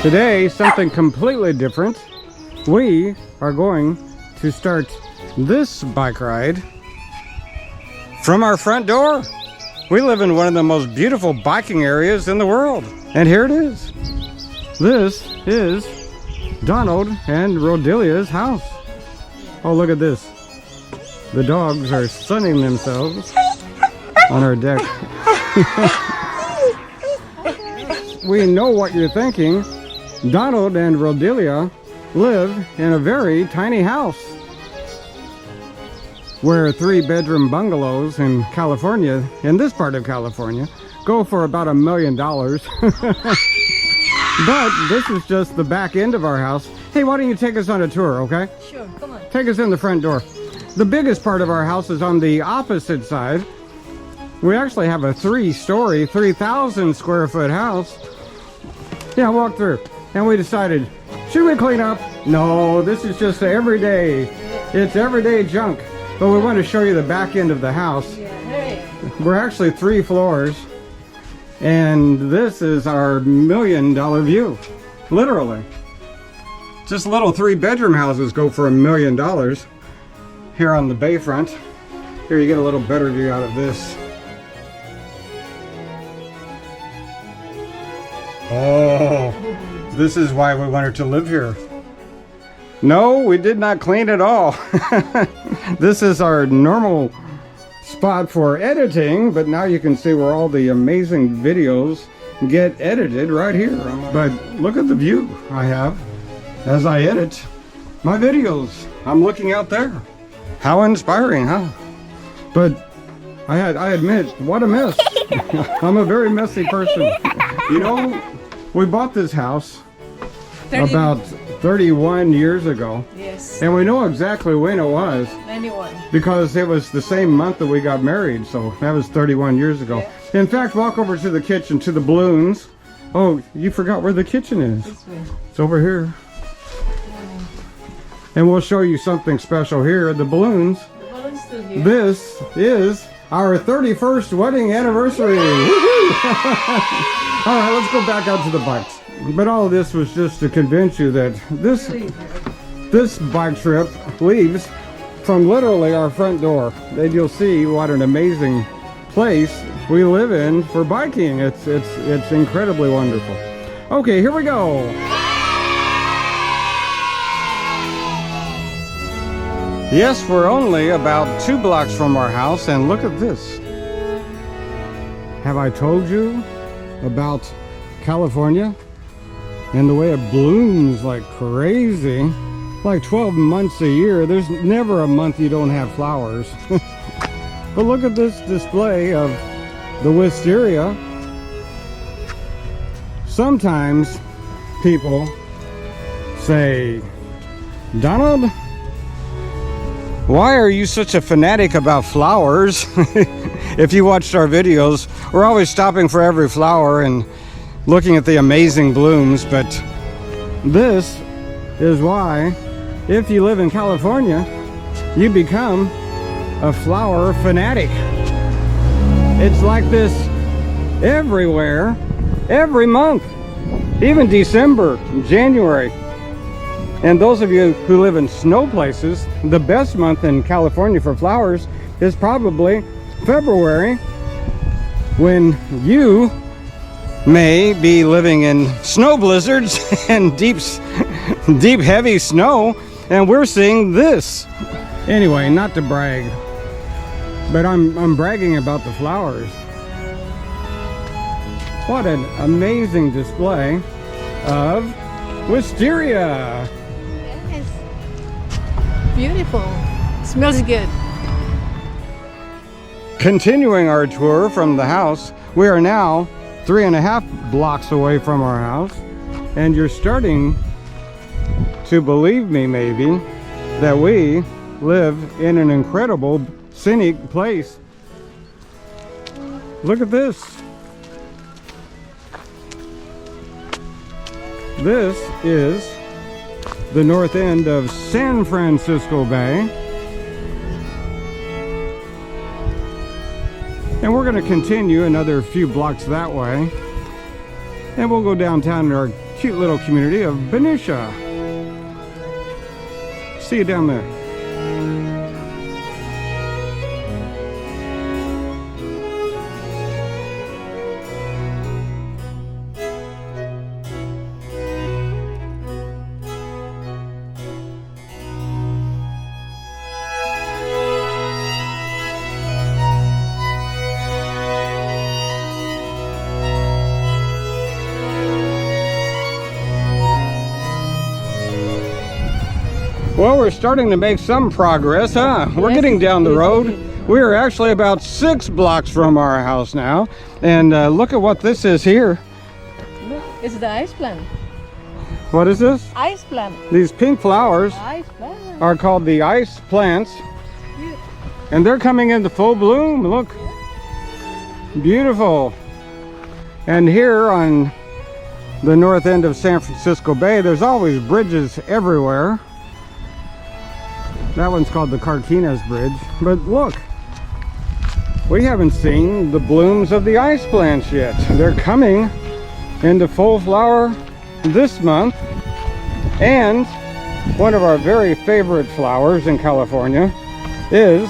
Today, something completely different. We are going to start this bike ride from our front door. We live in one of the most beautiful biking areas in the world. And here it is. This is Donald and Rodelia's house. Oh, look at this. The dogs are sunning themselves on our deck. We know what you're thinking. Donald and Rodelia live in a very tiny house, where 3-bedroom bungalows in California, in this part of California, go for about $1 million. But this is just the back end of our house. Hey, why don't you take us on a tour, okay? Sure, come on. Take us in the front door. The biggest part of our house is on the opposite side. We actually have a 3-story, 3,000 square foot house. Yeah, walk through. And we decided, should we clean up? No, this is just everyday. It's everyday junk. But we want to show you the back end of the house. We're actually 3 floors. And this is our $1 million view. Literally. Just little 3-bedroom houses go for $1 million. Here on the bayfront. Here you get a little better view out of this. Oh, this is why we wanted to live here. No, we did not clean at all. This is our normal spot for editing, but now you can see where all the amazing videos get edited right here. But look at the view I have as I edit my videos. I'm looking out there. How inspiring, huh? But I admit, what a mess. I'm a very messy person. You know, we bought this house about 31 years ago. Yes. And we know exactly when it was. 91. Because it was the same month that we got married, so that was 31 years ago. Yeah. In fact, walk over to the kitchen, to the balloons. Oh, you forgot where the kitchen is. This way. It's over here. And we'll show you something special here, the balloons. The balloon's still here. This is our 31st wedding anniversary. All right, let's go back out to the bikes. But all of this was just to convince you that this bike trip leaves from literally our front door. Then you'll see what an amazing place we live in for biking. It's incredibly wonderful. Okay, here we go. Yes, we're only about 2 blocks from our house, and look at this. Have I told you about California and the way it blooms like crazy? Like 12 months a year. There's never a month you don't have flowers. But look at this display of the wisteria. Sometimes people say, Donald, why are you such a fanatic about flowers? If you watched our videos, we're always stopping for every flower and looking at the amazing blooms. But this is why, if you live in California, you become a flower fanatic. It's like this everywhere, every month, even December, January. And those of you who live in snow places, the best month in California for flowers is probably February, when you may be living in snow blizzards and deep heavy snow, and we're seeing this. Anyway, not to brag, but I'm bragging about the flowers. What an amazing display of wisteria. Beautiful. Smells good. Continuing our tour from the house, we are now 3.5 blocks away from our house, and you're starting to believe me, maybe, that we live in an incredible scenic place. Look at this. This is the north end of San Francisco Bay. And we're going to continue another few blocks that way. And we'll go downtown cute little community of Benicia. See you down there. Well, we're starting to make some progress, huh? We're getting down the road. We are actually about 6 blocks from our house now. And look at what this is here. Look, it's the ice plant. What is this? Ice plant. These pink flowers Ice plant. are called the ice plants. And they're coming into full bloom. Look. Beautiful. And here on the north end of San Francisco Bay, there's always bridges everywhere. That one's called the Carquinez Bridge. But look, we haven't seen the blooms of the ice plants yet. They're coming into full flower this month. And one of our very favorite flowers in California is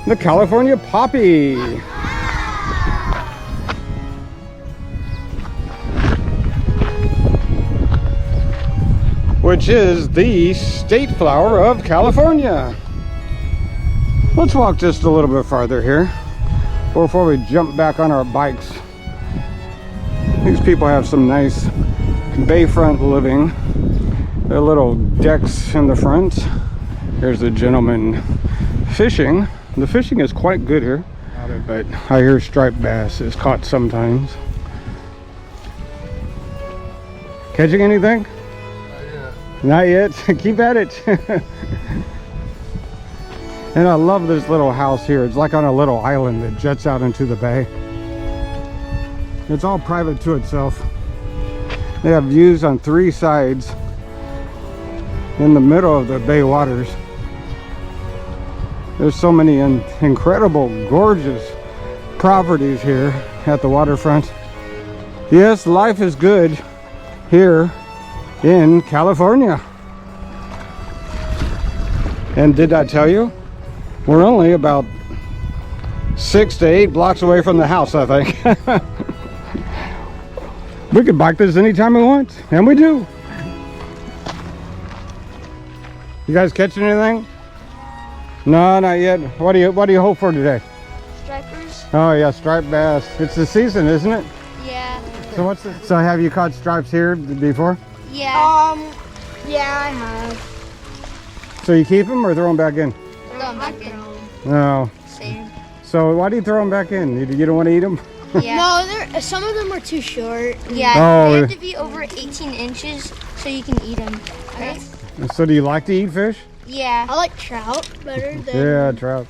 the California poppy. Which is the state flower of California. Let's walk just a little bit farther here before we jump back on our bikes. These people have some nice bayfront living. There are little decks in the front. Here's a gentleman fishing. The fishing is quite good here, but I hear striped bass is caught sometimes. Catching anything? Not yet. Keep at it. And I love this little house here. It's like on a little island that juts out into the bay. It's all private to itself. They have views on 3 sides in the middle of the bay waters. There's so many incredible, gorgeous properties here at the waterfront. Yes, life is good here in California. And did I tell you? We're only about 6 to 8 blocks away from the house, I think. We can bike this anytime we want, and we do. You guys catching anything? No, not yet. What do you hope for today? Stripers? Oh yeah, striped bass. It's the season, isn't it? Yeah. So what's it? So have you caught stripes here before? Yeah. Yeah, I have. So you keep them or throw them back in? Throw them back in. No. Same. So why do you throw them back in? You don't want to eat them? Yeah. No, some of them are too short. Yeah, Oh. they have to be over 18 inches so you can eat them. Right? So do you like to eat fish? Yeah. I like trout better than... Yeah, trout.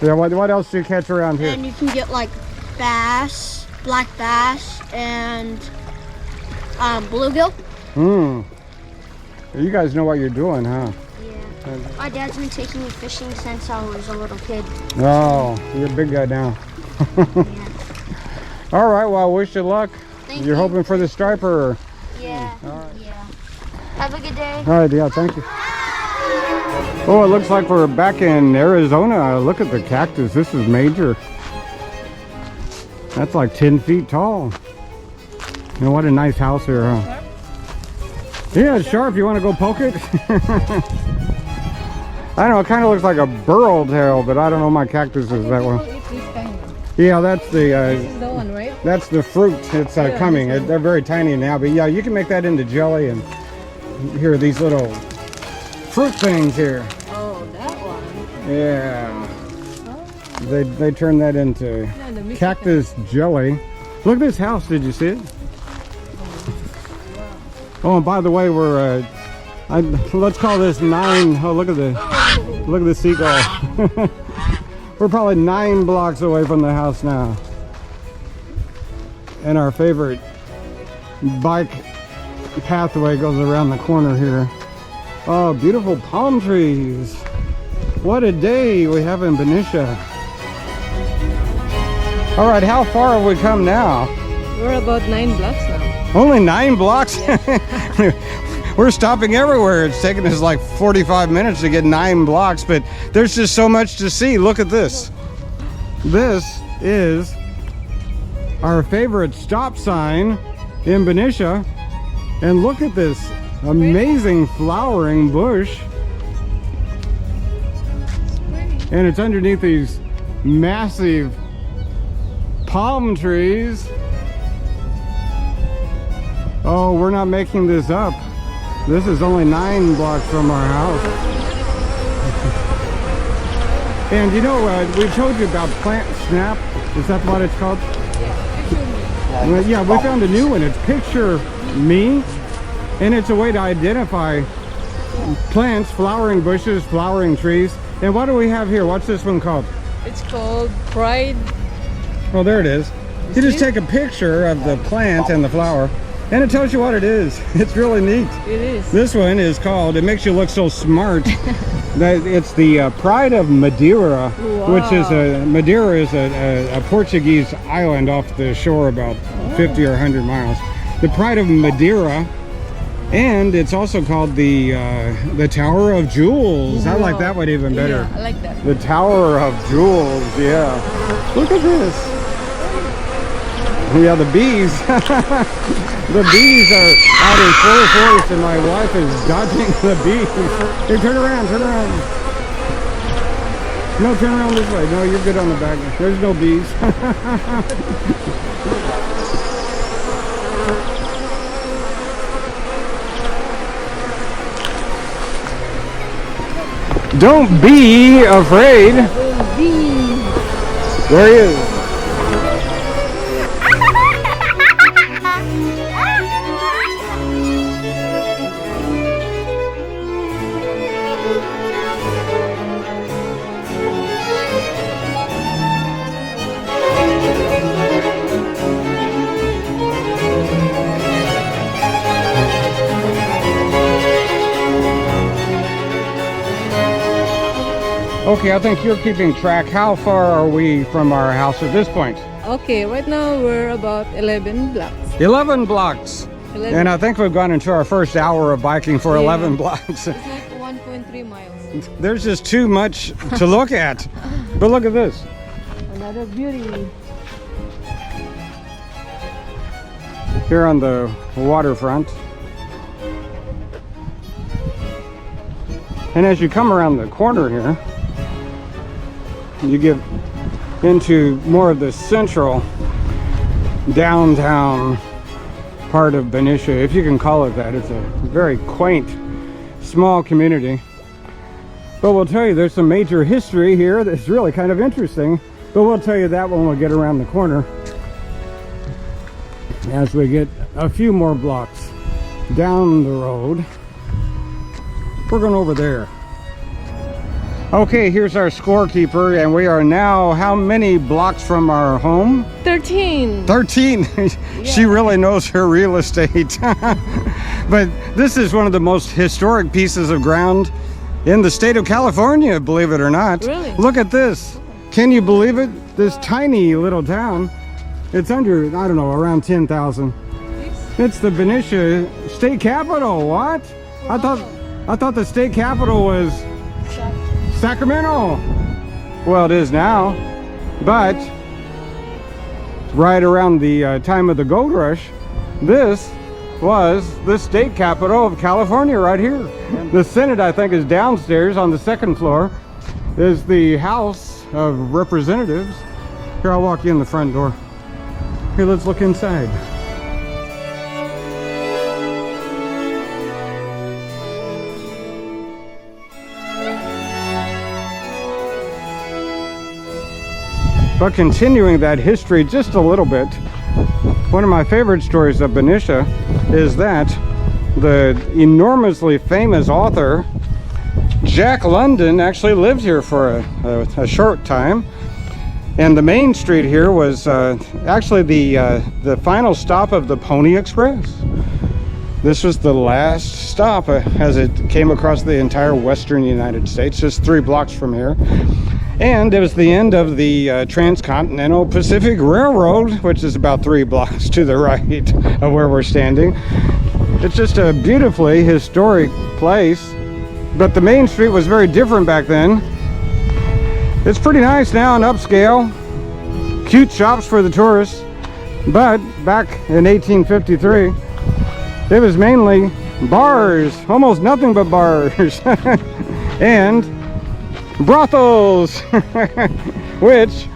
Yeah, what else do you catch around here? And you can get like bass, black bass, and bluegill. You guys know what you're doing, huh? Yeah. My dad's been taking me fishing since I was a little kid. Oh, you're a big guy now. Yeah. All right, well, I wish you luck. Thank You're you. hoping for the striper? Or... Yeah. All right. Yeah. Have a good day. All right, yeah, thank you. Oh, it looks like we're back in Arizona. Look at the cactus. This is major. That's like 10 feet tall. You know, what a nice house here, huh? Yeah, it's sharp. You want to go poke it? I don't know. It kind of looks like a burl tail, but I don't know my cactus is that one. Yeah, that's the... This is the one, right? That's the fruit. It's coming. They're very tiny now, but yeah, you can make that into jelly. And here are these little fruit things here. Oh, that one. Yeah. They turn that into cactus jelly. Look at this house. Did you see it? Oh, and by the way, we're let's call this 9. Oh, look at the seagull. We're probably 9 blocks away from the house now. And our favorite bike pathway goes around the corner here. Oh, beautiful palm trees. What a day we have in Benicia. All right, how far have we come now? We're about 9 blocks now. Only 9 blocks? We're stopping everywhere. It's taking us like 45 minutes to get 9 blocks, but there's just so much to see. Look at this. This is our favorite stop sign in Benicia. And look at this amazing flowering bush. And it's underneath these massive palm trees. Oh, we're not making this up. This is only 9 blocks from our house. And you know, we told you about Plant Snap. Is that what it's called? Well, yeah, we found a new one. It's Picture Me. And it's a way to identify plants, flowering bushes, flowering trees. And what do we have here? What's this one called? It's called Pride. Oh, there it is. You just take a picture of the plant and the flower, and it tells you what it is. It's really neat. It is. This one is called, it makes you look so smart, that it's the Pride of Madeira, which is Madeira is a Portuguese island off the shore about 50 or 100 miles. The Pride of Madeira, and it's also called the Tower of Jewels. I like that one even better. Yeah, I like that. The Tower of Jewels, yeah. Look at this. Yeah, the bees. The bees are out in full force, and my wife is dodging the bees. Hey, turn around, turn around. No, turn around this way. No, you're good on the back. There's no bees. Don't be afraid. There he is. Okay, I think you're keeping track. How far are we from our house at this point? Okay, right now we're about 11 blocks. 11 blocks. 11. And I think we've gone into our first hour of biking for 11 blocks. It's like 1.3 miles. There's just too much to look at. But look at this. Another beauty. Here on the waterfront. And as you come around the corner here, you get into more of the central downtown part of Benicia, if you can call it that. It's a very quaint, small community. But we'll tell you, there's some major history here that's really kind of interesting. But we'll tell you that when we get around the corner, as we get a few more blocks down the road. We're going over there. Okay, here's our scorekeeper, and we are now how many blocks from our home? 13. 13. She really knows her real estate. But this is one of the most historic pieces of ground in the state of California, believe it or not. Really? Look at this. Can you believe it? This tiny little town. It's under, I don't know, around 10,000. It's the Benicia state capital. What? Wow. I thought the state capital was Sacramento. Well, it is now, but right around the time of the gold rush, this was the state capital of California right here. The Senate, I think, is downstairs on the second floor. Is the House of Representatives. Here, I'll walk you in the front door. Here, let's look inside. But continuing that history just a little bit, one of my favorite stories of Benicia is that the enormously famous author Jack London actually lived here for a short time. And the main street here was actually the final stop of the Pony Express. This was the last stop as it came across the entire western United States, just 3 blocks from here. And it was the end of the Transcontinental Pacific Railroad, which is about 3 blocks to the right of where we're standing. It's just a beautifully historic place, but the main street was very different back then. It's pretty nice now and upscale. Cute shops for the tourists. But back in 1853, it was mainly bars, almost nothing but bars, and brothels, which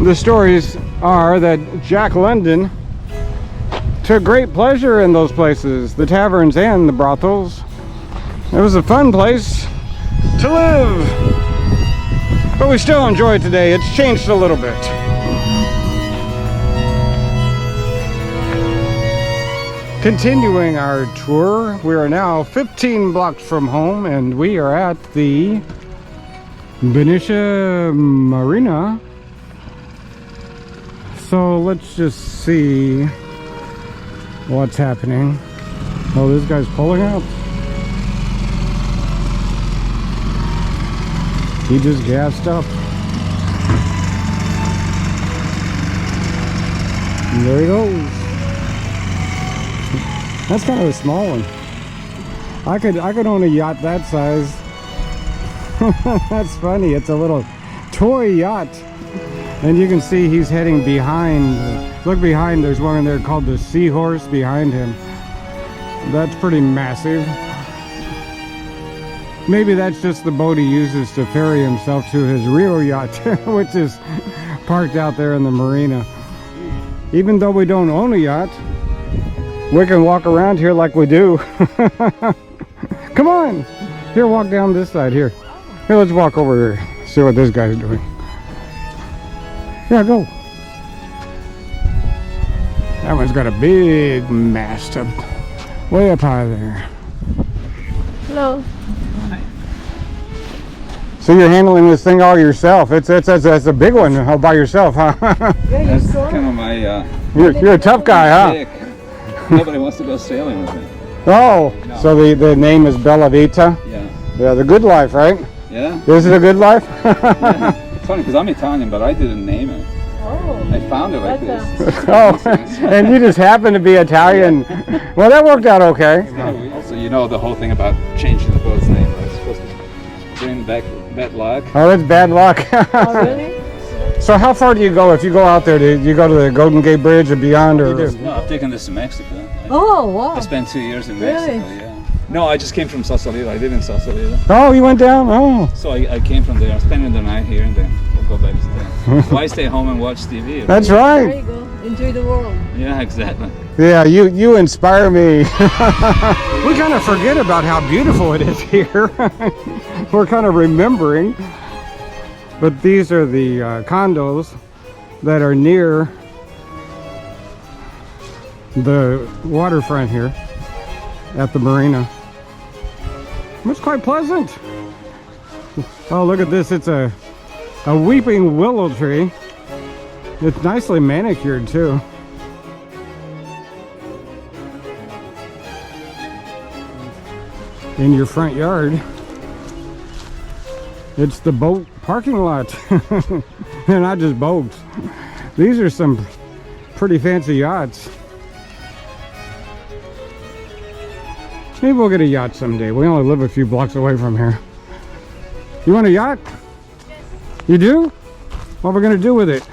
the stories are that Jack London took great pleasure in those places, the taverns and the brothels. It was a fun place to live, but we still enjoy it today. It's changed a little bit. Continuing our tour, we are now 15 blocks from home and we are at the Benicia Marina. So let's just see what's happening. Oh, this guy's pulling out. He just gassed up. And there he goes. That's kind of a small one. I could own a yacht that size. That's funny. It's a little toy yacht. And you can see he's heading behind. Look behind, there's one in there called the Seahorse behind him. That's pretty massive. Maybe that's just the boat he uses to ferry himself to his real yacht, which is parked out there in the marina. Even though we don't own a yacht, we can walk around here like we do. Come on! Here, walk down this side here. Here, let's walk over here. See what this guy's doing. Yeah, go. That one's got a big mast up, way up high there. Hello. So you're handling this thing all yourself. It's a big one all by yourself, huh? Yeah, you're That's sore. kind of my You're a tough guy, huh? dick. Nobody wants to go sailing with me. Oh, so the name is Bella Vita. Yeah. Yeah, the good life, right? Yeah? Is it a good life? Yeah. It's funny because I'm Italian, but I didn't name it. Oh. I found it like That's this. Oh, and you just happen to be Italian. Well, that worked out okay. Also, you know the whole thing about changing the boat's name. It's supposed to bring back bad luck. Oh, that's bad luck. Oh, really? So how far do you go if you go out there? Do you go to the Golden Gate Bridge or beyond? Or No, I've taken this to Mexico. Oh, wow. I spent 2 years in Really? Mexico, yeah. No, I just came from Sausalito. I live in Sausalito. Oh, you went down? Oh. So I came from there. I'm spending the night here and then we'll go back to stay. Why stay home and watch TV? That's There right. you go. Enjoy the world. Yeah, exactly. Yeah, you inspire me. We kind of forget about how beautiful it is here. We're kind of remembering. But these are the condos that are near the waterfront here at the marina. It's quite pleasant. Oh, look at this. It's a weeping willow tree. It's nicely manicured too. In your front yard. It's the boat parking lot. And not just boats. These are some pretty fancy yachts. Maybe we'll get a yacht someday. We only live a few blocks away from here. You want a yacht? You do? What are we gonna do with it?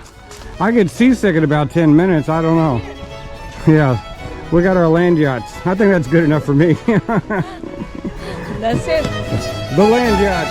I get seasick in about 10 minutes. I don't know. Yeah, we got our land yachts. I think that's good enough for me. That's it. The land yacht.